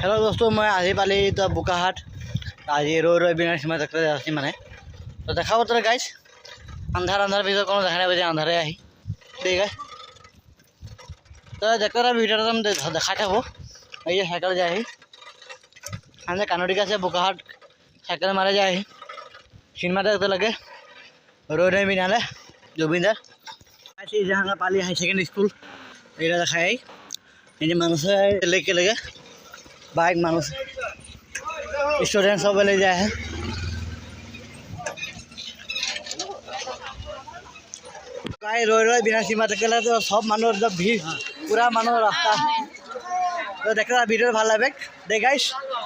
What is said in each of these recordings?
Hello दोस्तों, मैं आज पाली तो बोकाहाट आज रई बिना सीमा तक माने तो देखा तो गाइस अंधार अंधार भीतर को देखा बजे अंधारे आई ठीक है। तो देखते रहा वीडियो देखा थको ये साइकिल जाए हमने कानडिका से बोकाहाट साइकिल मारे जाए सिनेमा देखते लगे रई बिना जुबिनदार जहाँ पाली हाई सेकेंडरी स्कूल ये देखा ये मानुष लेके लगे बाइक मानुष स्टूडेंट सब ले जाए रई बिना सीमा तक तो सब मानुर जब भीड़ पूरा मानुर रास्ता तो देखते वीडियो ভাল लगे दे गाइस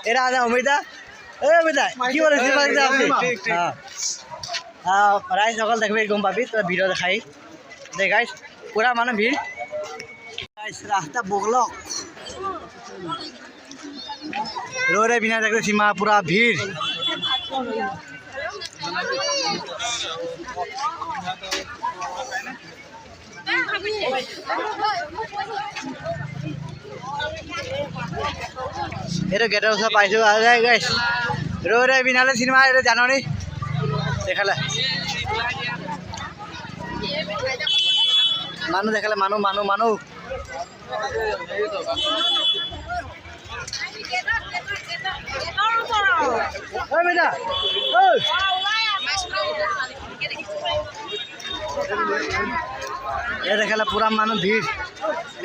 एरा आजा अमिता ए अमिता की बोले सीमा तक आपने हां हां राइस सकल देखबे गम पाबी तो वीडियो देखाई दे गाइस पूरा मानु भीड़ गाइस रास्ता बोगलक रई बिना देखो सीमा पूरा भीड़ ये गेटर सब पाइছো गाइस रई बिना सिनेमा जानो नी देखाले मानु देखाले मानु मानु मानु बेटा ये देखा पूरा मानो भीड़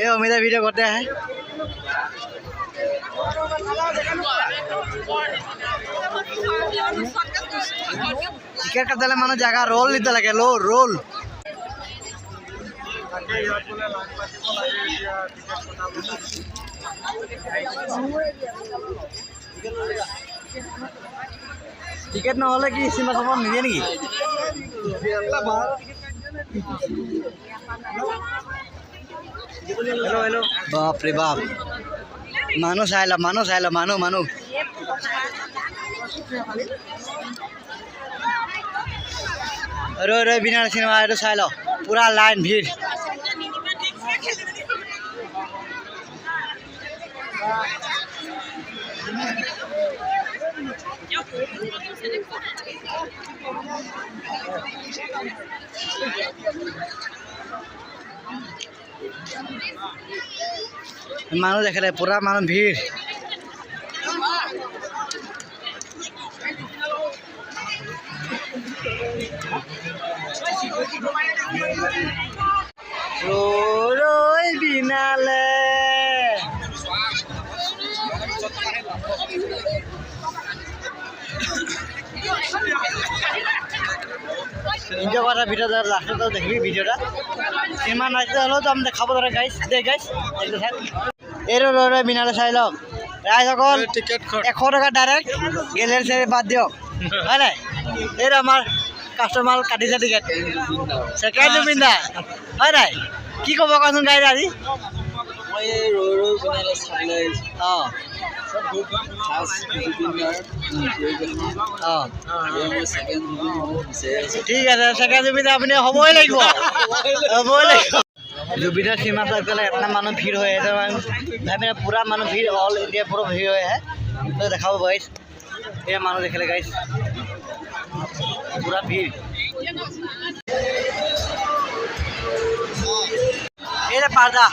ये अमिता वीडियो करते हैं टिकट करते मानो जगह रोल नीते लगे लो रोल टिकट ना होले कि सीमा सब निजे नेকি हेलो हेलो बाप रे बाप मानो साइला मानो मानो रई बिना सिनेमा साइल पूरा लाइन भीड़ मानो देख रहे पूरा मानो भीड़ रई बिना एंजॉय करा वीडियो लास्ट तो देखबी वीडियोटा सिनेमा नाचते हलो तो हम देखाबो दरे गाइस देख गाइस देखते थाक एरो रई बिना चाइ लक राय सकल टिकट 100 টাকা डायरेक्ट गेलेर से बाद दियो है ना एरो हमार কাস্টমার কাটিছে টিকেট সেকেন্ড বিন্দা হয় নাই কি কব কাছুন গাইজ আজি মই ৰই বিনালে চাইলে সব গ্ৰুপ খাস বিনাৰ ঠিক আছে সেকেন্ড বিন্দা আপনি হবই লাগিব जुबिना सीमा सर्कल इतना मानो भीड़ हो भाई पूरा मानो भीड़ ऑल इंडिया पूरा भीड़ हो है तो देखा गाइस ये मानो देख ले गाइस पूरा भीड़ ये पर्दा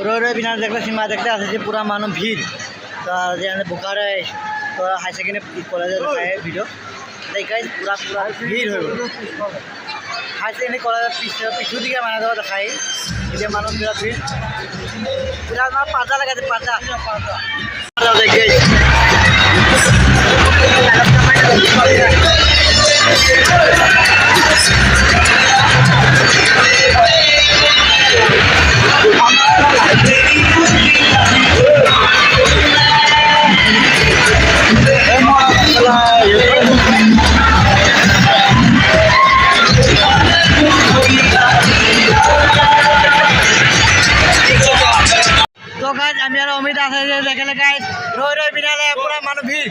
रई बिना देखते सीमा देखते आसे पूरा मानो भीड़ तो बोकाहाट तो हाई सेकेंडरी कॉलेज देखाए वीडियो देखा पूरा पूरा भीड़ हो हाई सेकेंडरी कॉलेज पिछू दिखे माना दो देखाई ये मानो पूरा भीड़ पूरा पर्दा लगा पर्दा तो गाइस আমি আর অমিত আছে যে দেখলে গাইস রই বিনালে পুরা মানুষ ভিড়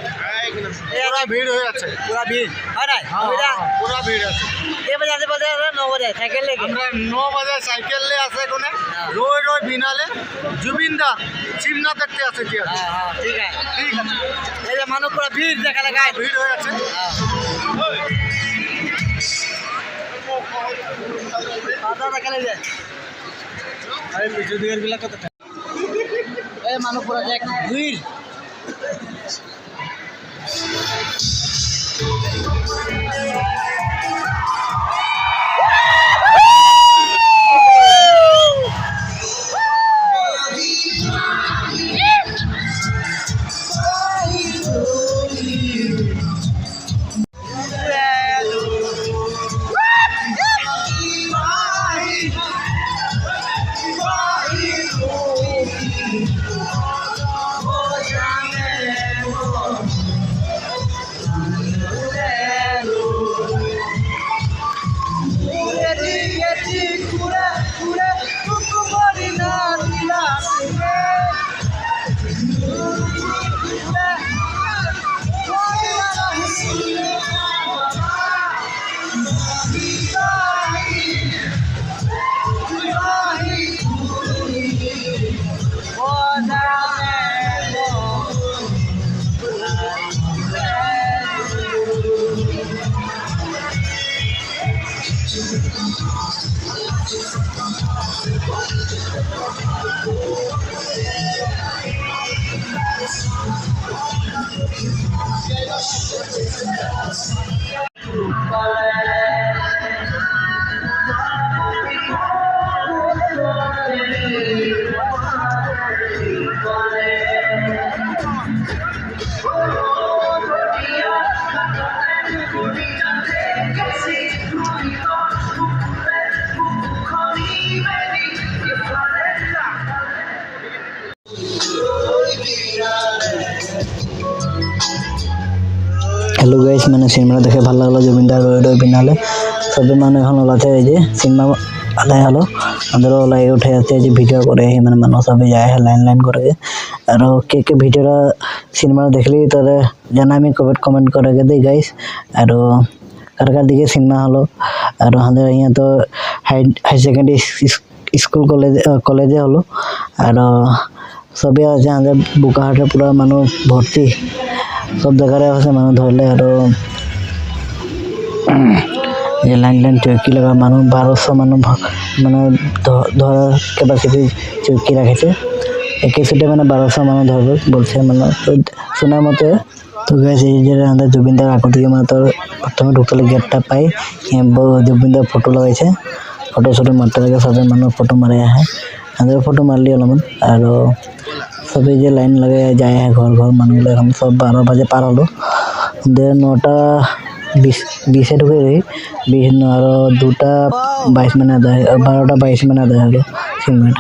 পুরা ভিড় হয়ে আছে পুরা ভিড় হয় নাই পুরা ভিড় আছে কে বাজে আসে বাজে 9 বাজে সাইকেল লেগে আমরা 9 বাজে সাইকেল লে আছে কোনে রই বিনালে জুবিনদা সিমনা দেখতে আছে কি আছে হ্যাঁ ঠিক আছে ঠিক আছে এই যে মানুষ পুরা ভিড় দেখা লাগায় ভিড় হয়ে আছে পাতা দেখা লাগে আরে পিছু দিকের গুলা কত এই মানুষ পুরা দেখ ভিড় हेलो गाइस मैंने सिनेमा देखे ভাল লাগলো জুবিনদার রই বিনালে সবে মানে এখন ওলাতে এই যে সিনেমা আদায় হলো আমাদের ওলাই উঠে যাচ্ছে যে ভিডিও করে মানে মানুষ সবে যায় লাইন করে আর কে ভিডিওটা সিনেমা দেখলি তাহলে জানামি কমেন্ট করে দে গাইস আর কার দিকে সিনেমা হলো আর আমাদের यहाँ তো হাই সেকেন্ডারি স্কুল কলেজে হলো আর সবে আছে আমাদের বুকাহাটে পুরা মানুষ ভর্তি সব জায়গায় আছে মানুষ ধরলে আর যে লাইন চৌকি লাগা মানুষ 1200 মানুষ মানে ধরার ক্যাপাসিটি চৌকি রাখেছে একে সুটে মানে 1200 মানুষ ধরবে বলছে মানে শোনার মতে তো গেছে এই যে আমাদের জুবিনদার আগর দিকে মানে তোর প্রথমে ঢুকলে গেটটা পাই জুবিনদার ফটো লাগাইছে ফটো মারতে লাগে সবে মানুষ ফটো মারে হ্যাঁ আমাদের ফটো মারলি অলপমান আর সবে যে লাইন লাগে যায় ঘর মানুষগুলো এখন সব 12 বাজে পার হলো 9:20 ঢুকে গই 20 আর 2:22 মানে আদায় 12:22 মানে আদায় হলো 3 মিনিট